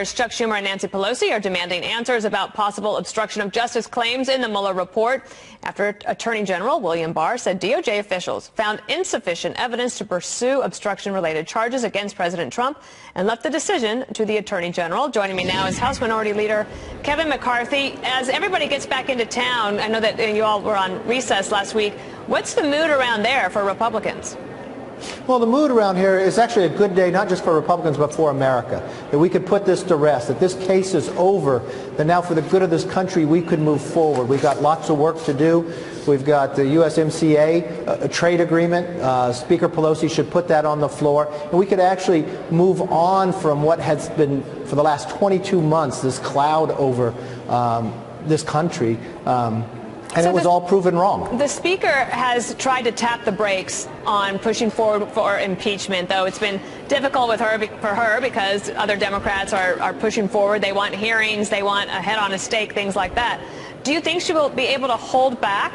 Chuck Schumer and Nancy Pelosi are demanding answers about possible obstruction of justice claims in the Mueller report after Attorney General William Barr said DOJ officials found insufficient evidence to pursue obstruction-related charges against President Trump and left the decision to the Attorney General. Joining me now is House Minority Leader Kevin McCarthy. As everybody gets back into town, I know that you all were on recess last week. What's the mood around there for Republicans? Well, the mood around here is actually a good day, not just for Republicans, but for America. That we could put this to rest, that this case is over, that now for the good of this country, we could move forward. We've got lots of work to do. We've got the USMCA, a trade agreement. Speaker Pelosi should put that on the floor. And we could actually move on from what has been, for the last 22 months, this cloud over this country. And it was all proven wrong. The Speaker has tried to tap the brakes on pushing forward for impeachment, though it's been difficult for her because other Democrats are pushing forward. They want hearings, they want a head on a stake, things like that. Do you think she will be able to hold back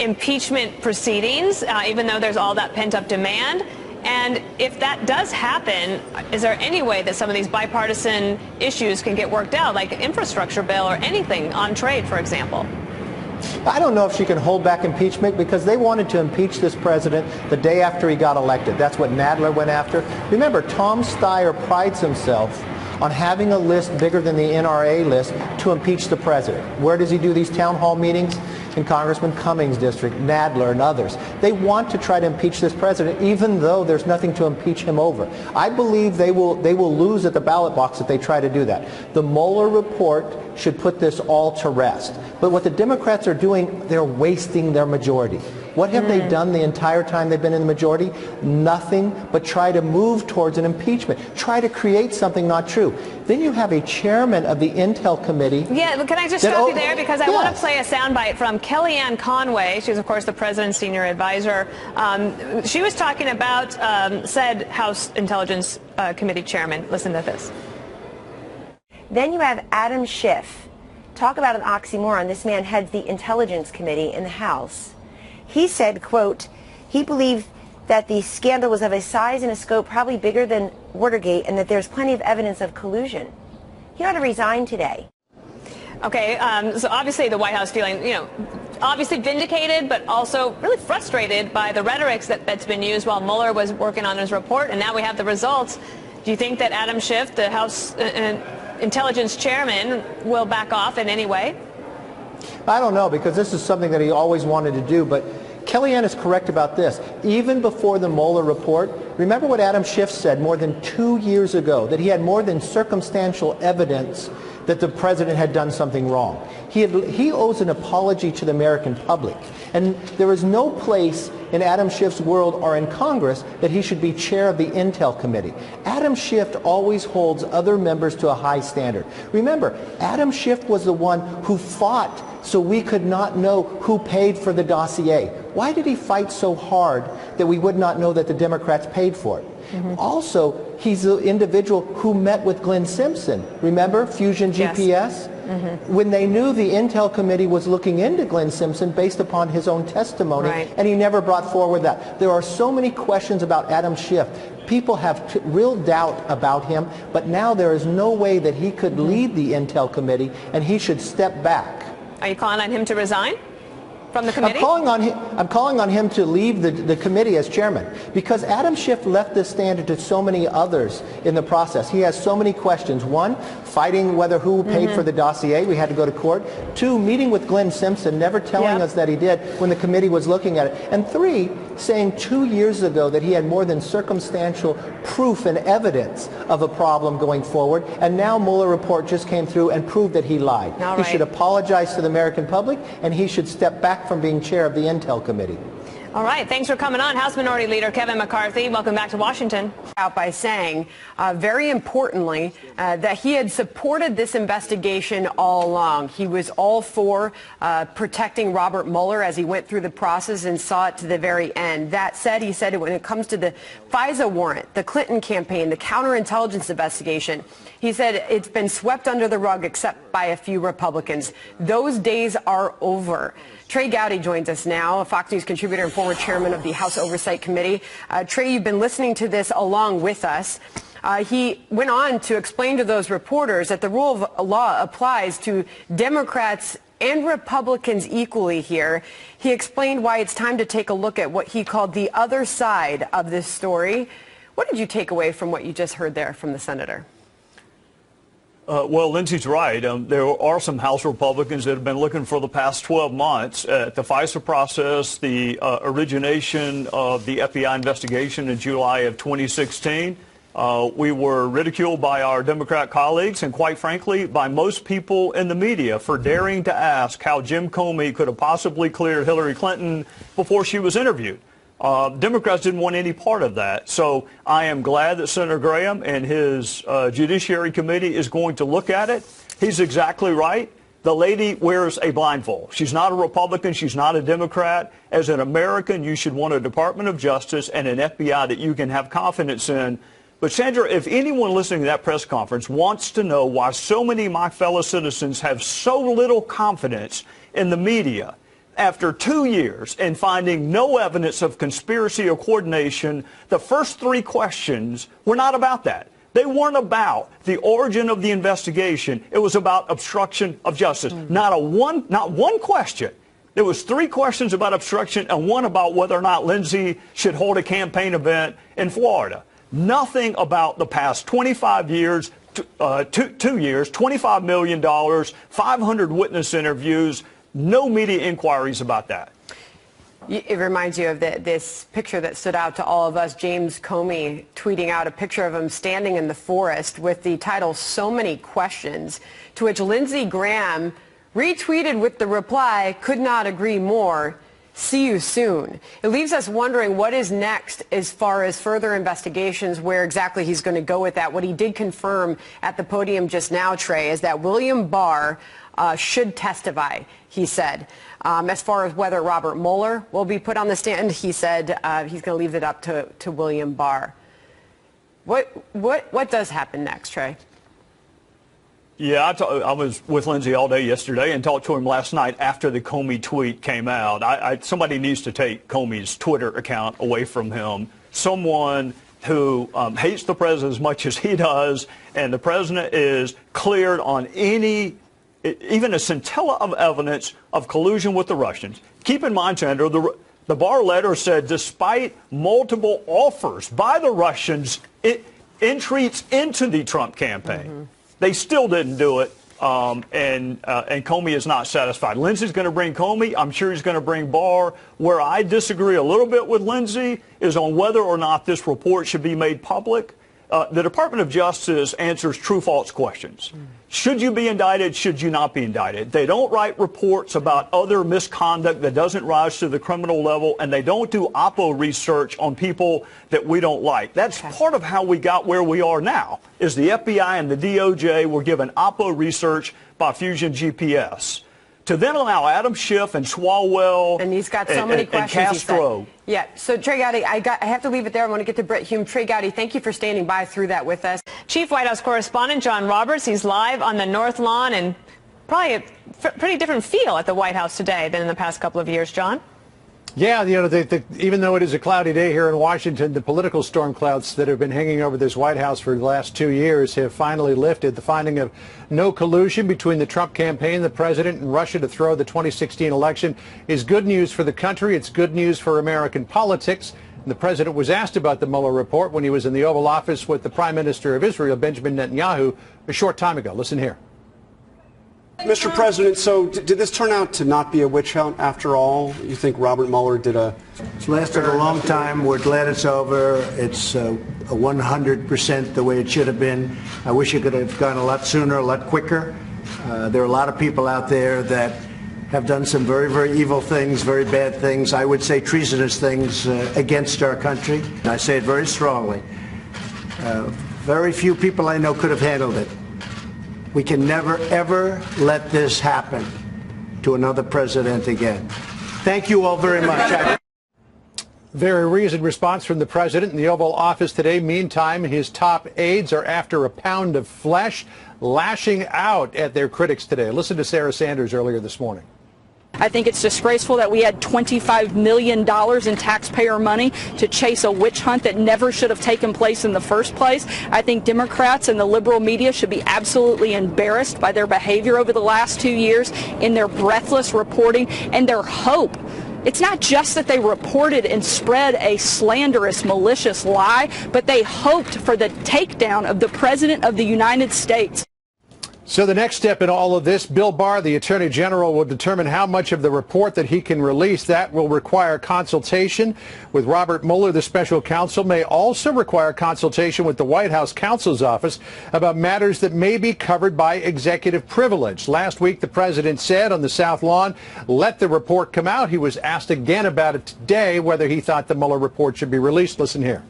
impeachment proceedings, even though there's all that pent-up demand? And if that does happen, is there any way that some of these bipartisan issues can get worked out, like an infrastructure bill or anything on trade, for example? I don't know if she can hold back impeachment because they wanted to impeach this president the day after he got elected. That's what Nadler went after. Remember, Tom Steyer prides himself on having a list bigger than the NRA list to impeach the president. Where does he do these town hall meetings? In Congressman Cummings' district, Nadler and others. They want to try to impeach this president even though there's nothing to impeach him over. I believe they will lose at the ballot box if they try to do that. The Mueller report should put this all to rest. But what the Democrats are doing, they're wasting their majority. What have they done the entire time they've been in the majority? Nothing but try to move towards an impeachment. Try to create something not true. Then you have a chairman of the Intel Committee. Yeah, can I just stop you there? Because I want to play a soundbite from Kellyanne Conway. She's, of course, the president's senior advisor. She was talking about said House Intelligence Committee chairman. Listen to this. Then you have Adam Schiff. Talk about an oxymoron. This man heads the Intelligence Committee in the House. He said, quote, he believed that the scandal was of a size and a scope probably bigger than Watergate and that there's plenty of evidence of collusion. He ought to resign today. Okay, so obviously the White House feeling, obviously vindicated, but also really frustrated by the rhetoric that's been used while Mueller was working on his report, and now we have the results. Do you think that Adam Schiff, the House Intelligence Chairman, will back off in any way? I don't know, because this is something that he always wanted to do, but Kellyanne is correct about this. Even before the Mueller report, remember what Adam Schiff said more than 2 years ago, that he had more than circumstantial evidence that the president had done something wrong. He owes an apology to the American public. And there is no place in Adam Schiff's world or in Congress that he should be chair of the Intel Committee. Adam Schiff always holds other members to a high standard. Remember, Adam Schiff was the one who fought so we could not know who paid for the dossier. Why did he fight so hard that we would not know that the Democrats paid for it? Also, he's the individual who met with Glenn Simpson. Remember Fusion GPS? Yes. When they knew the Intel Committee was looking into Glenn Simpson based upon his own testimony, and he never brought forward that. There are so many questions about Adam Schiff. People have real doubt about him, but now there is no way that he could lead the Intel Committee, and he should step back. Are you calling on him to resign from the committee? I'm calling on him to leave the committee as chairman, because Adam Schiff left this standard to so many others in the process. He has so many questions. One, fighting whether who paid for the dossier. We had to go to court. Two, meeting with Glenn Simpson, never telling us that he did when the committee was looking at it. And three, saying 2 years ago that he had more than circumstantial proof and evidence of a problem going forward. And now Mueller report just came through and proved that he lied. He should apologize to the American public, and he should step back from being chair of the Intel Committee. All right. Thanks for coming on. House Minority Leader Kevin McCarthy, welcome back to Washington. Out by saying, very importantly, that he had supported this investigation all along. He was all for protecting Robert Mueller as he went through the process and saw it to the very end. That said, he said when it comes to the FISA warrant, the Clinton campaign, the counterintelligence investigation, he said it's been swept under the rug except by a few Republicans. Those days are over. Trey Gowdy joins us now, a Fox News contributor and former chairman of the House Oversight Committee. Trey, you've been listening to this along with us. He went on to explain to those reporters that the rule of law applies to Democrats and Republicans equally here. He explained why it's time to take a look at what he called the other side of this story. What did you take away from what you just heard there from the senator? Well, Lindsay's right. There are some House Republicans that have been looking for the past 12 months at the FISA process, the origination of the FBI investigation in July of 2016. We were ridiculed by our Democrat colleagues and, quite frankly, by most people in the media for daring to ask how Jim Comey could have possibly cleared Hillary Clinton before she was interviewed. Democrats didn't want any part of that. So I am glad that Senator Graham and his Judiciary Committee is going to look at it. He's exactly right. The lady wears a blindfold. She's not a Republican. She's not a Democrat. As an American, you should want a Department of Justice and an FBI that you can have confidence in. But, Sandra, if anyone listening to that press conference wants to know why so many of my fellow citizens have so little confidence in the media, after 2 years and finding no evidence of conspiracy or coordination, the first 3 questions were not about that. They weren't about the origin of the investigation. It was about obstruction of justice. Not one question. There was 3 questions about obstruction and 1 about whether or not Lindsay should hold a campaign event in Florida. Nothing about the past 25 years, 2 years, $25 million, 500 witness interviews. No media inquiries about that. It reminds you of this picture that stood out to all of us, James Comey tweeting out a picture of him standing in the forest with the title, "So Many Questions," to which Lindsey Graham retweeted with the reply, "Could not agree more. See you soon." It leaves us wondering what is next as far as further investigations, where exactly he's going to go with that. What he did confirm at the podium just now, Trey, is that William Barr should testify, he said. As far as whether Robert Mueller will be put on the stand, he said he's going to leave it up to William Barr. What does happen next, Trey? Yeah, I was with Lindsay all day yesterday and talked to him last night after the Comey tweet came out. Somebody needs to take Comey's Twitter account away from him. Someone who hates the president as much as he does, and the president is cleared on even a scintilla of evidence of collusion with the Russians. Keep in mind, Sandra, the Barr letter said despite multiple offers by the Russians, entreats into the Trump campaign, they still didn't do it, and Comey is not satisfied. Lindsay's going to bring Comey. I'm sure he's going to bring Barr. Where I disagree a little bit with Lindsay is on whether or not this report should be made public. The Department of Justice answers true-false questions. Should you be indicted? Should you not be indicted? They don't write reports about other misconduct that doesn't rise to the criminal level, and they don't do Oppo research on people that we don't like. That's part of how we got where we are now, is the FBI and the DOJ were given Oppo research by Fusion GPS. To then allow Adam Schiff and Swalwell and he's got so many questions, and Castro. Yeah, so Trey Gowdy, I have to leave it there. I want to get to Brett Hume. Trey Gowdy, thank you for standing by through that with us. Chief White House correspondent John Roberts, he's live on the North Lawn, and probably a pretty different feel at the White House today than in the past couple of years, John. Yeah, even though it is a cloudy day here in Washington, the political storm clouds that have been hanging over this White House for the last 2 years have finally lifted. The finding of no collusion between the Trump campaign, the president, and Russia to throw the 2016 election is good news for the country. It's good news for American politics. And the president was asked about the Mueller report when he was in the Oval Office with the Prime Minister of Israel, Benjamin Netanyahu, a short time ago. Listen here. Mr. President, so did this turn out to not be a witch hunt after all? You think Robert Mueller did It's lasted a long time. We're glad it's over. It's 100% the way it should have been. I wish it could have gone a lot sooner, a lot quicker. There are a lot of people out there that have done some very, very evil things, very bad things, I would say treasonous things against our country. And I say it very strongly. Very few people I know could have handled it. We can never, ever let this happen to another president again. Thank you all very much. Very reasoned response from the president in the Oval Office today. Meantime, his top aides are after a pound of flesh, lashing out at their critics today. Listen to Sarah Sanders earlier this morning. I think it's disgraceful that we had $25 million in taxpayer money to chase a witch hunt that never should have taken place in the first place. I think Democrats and the liberal media should be absolutely embarrassed by their behavior over the last 2 years in their breathless reporting and their hope. It's not just that they reported and spread a slanderous, malicious lie, but they hoped for the takedown of the President of the United States. So the next step in all of this, Bill Barr, the Attorney General, will determine how much of the report that he can release. That will require consultation with Robert Mueller. The special counsel may also require consultation with the White House counsel's office about matters that may be covered by executive privilege. Last week, the president said on the South Lawn, let the report come out. He was asked again about it today, whether he thought the Mueller report should be released. Listen here.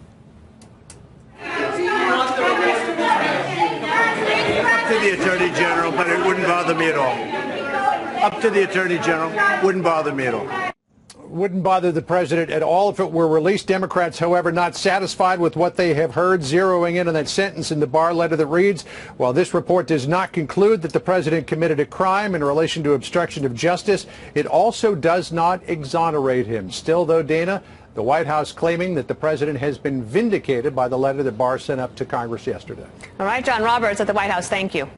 To the Attorney General, but it wouldn't bother me at all. Up to the Attorney General, wouldn't bother me at all. Wouldn't bother the president at all if it were released. Democrats, however, not satisfied with what they have heard, zeroing in on that sentence in the Barr letter that reads, while this report does not conclude that the president committed a crime in relation to obstruction of justice, it also does not exonerate him. Still, though, Dana, the White House claiming that the president has been vindicated by the letter that Barr sent up to Congress yesterday. All right, John Roberts at the White House, thank you.